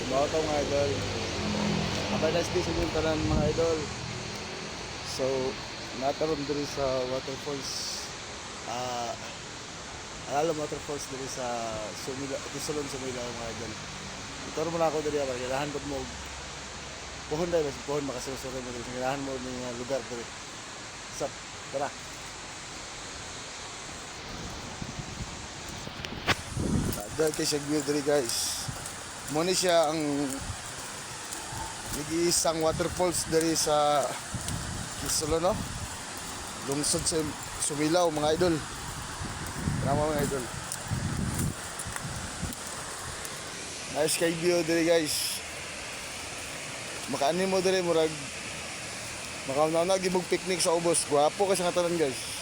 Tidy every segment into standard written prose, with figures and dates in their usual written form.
Mga ito mga idol. Abay nice day sa inyong tanan mga idol. So, nataron diri sa waterfalls. Alala waterfalls diri sa Sumila, Kisulon Sumila mga idol. Ituro mo na ako diri abay. Kailangan po mo pohon dahil sa pohon makasurusuri mo diri. Kailangan mo ng lugar diri. Sup, tara. Dahil kayo siya view diri guys. Muna siya ang nag-iisang waterfalls dari sa Kisulon, no? Lungsod sa Sumilaw mga idol. Tama mga idol. Nice kay view diri guys. Makaani mo diri murag makauna-una gibog picnic sa ubos. Gwapo kasi nga tanan guys.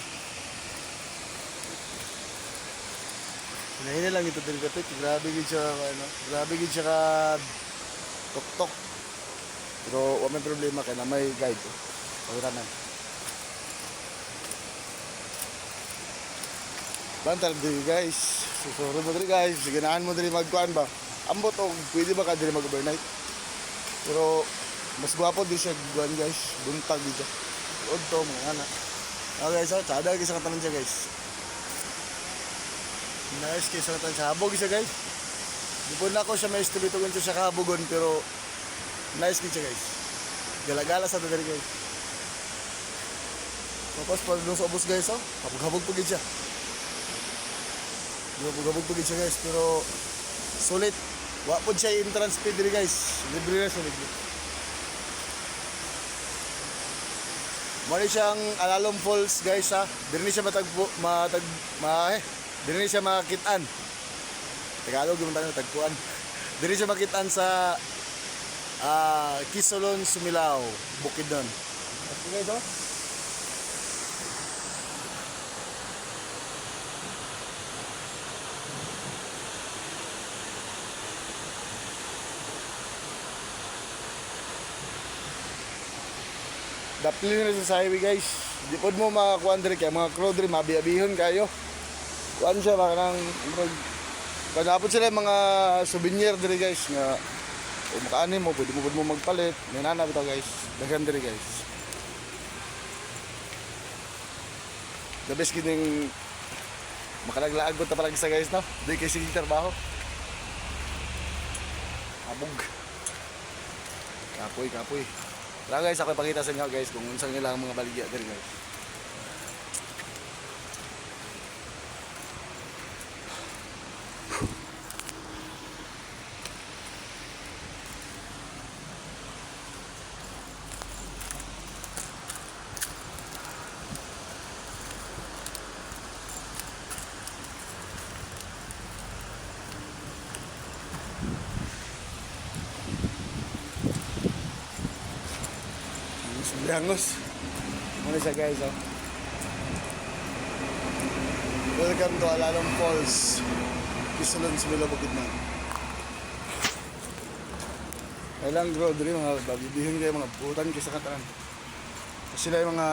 Hinahin lang ito diri kapit. Grabe gid siya ano. Grabe gid siya ka tok-tok. Pero wala may problema kaya na may guide. Pagiranan. Bantal diri guys. Susuro mo diri guys. Siganaan mo diri magkuan ba? Ambot o pwede ba ka diri mag-overnight? Pero mas gwapo din siya guan guys. Buntag din siya. Uod to mga anak. Okay guys, sada guys ang tanan siya guys. Nice kaysa na tayo sa habog siya guys. Di po na ako siya may estimatugan siya sa kahabogon pero nice din siya guys. Gala-gala sa dadari guys. Tapos pa doon sa ubos guys, oh. Habog-habog po siya. Habog-habog po siya guys pero sulit. Wa po siya entrance fee diri guys. Libre na sulit. Mali siyang Alalom Falls guys ha. Diri siya diri siya makitaan. Tagalog yung tayo tagpuan. Diri siya makitaan sa Kisulon Sumilao, Bukidnon. Okay guys, oh. Dapli na sa highway guys. Di pod mo makakuan diri kay mga crew diri mabiabihon kayo. Kuan siya baka nang kanapod sila mga souvenir diri guys nga o makaani mo pwede mo magpalit. May nana bitaw guys. Daghan diri guys. The best kining makalaglaag ta palagi sa guys no. Di kay sige trabaho. Abog. Kapoy. Tara guys, ako ipakita sa inyo guys kung unsang nila ang mga baligya diri guys. Sumbiangos. Muna siya guys, oh. Welcome to Alalom Falls, Kisulon Sumilao, Bukidnon. Kailang bro, diri mga babibihon kayo mga putan kayo sa kataran. Sila yung mga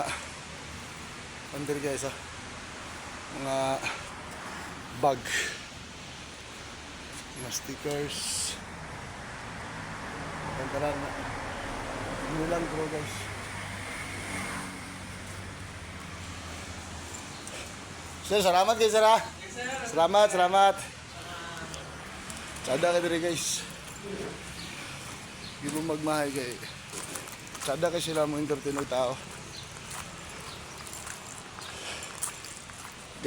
under guys, oh. Mga bag, mga stickers. Kantaran na. Ano lang bro guys. Sir, salamat kayo sir ha. Salamat. Sada ka diri guys. Hindi mo magmahay kayo. Sada ka sila mo entertain ng tao.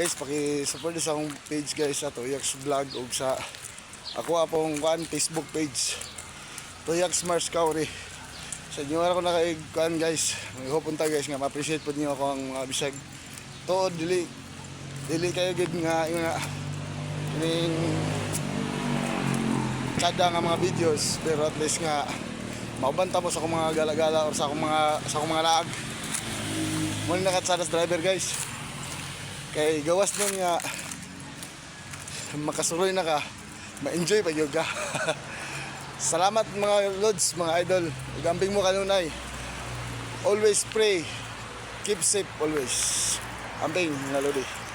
Guys, paki-support sa akong page guys sa Toyax Vlog o sa ako apong Facebook page. Toyax Mars Kauri. Sa inyo ako nakaiguan guys. May hopunta guys nga ma-appreciate po niyo ako ang mga bisag. To dili kayo gid nga yung kining kada nga mga videos pero at least nga maubanta mo sa akong mga gala-gala or sa akong mga laag. Muna nakatsadas driver guys. Kay gawas nun nga makasuroy na ka, ma-enjoy pa yun ka. Salamat mga lods, mga idol. Gambing mo kanunay. Always pray. Keep safe always. Amping, mga lodi.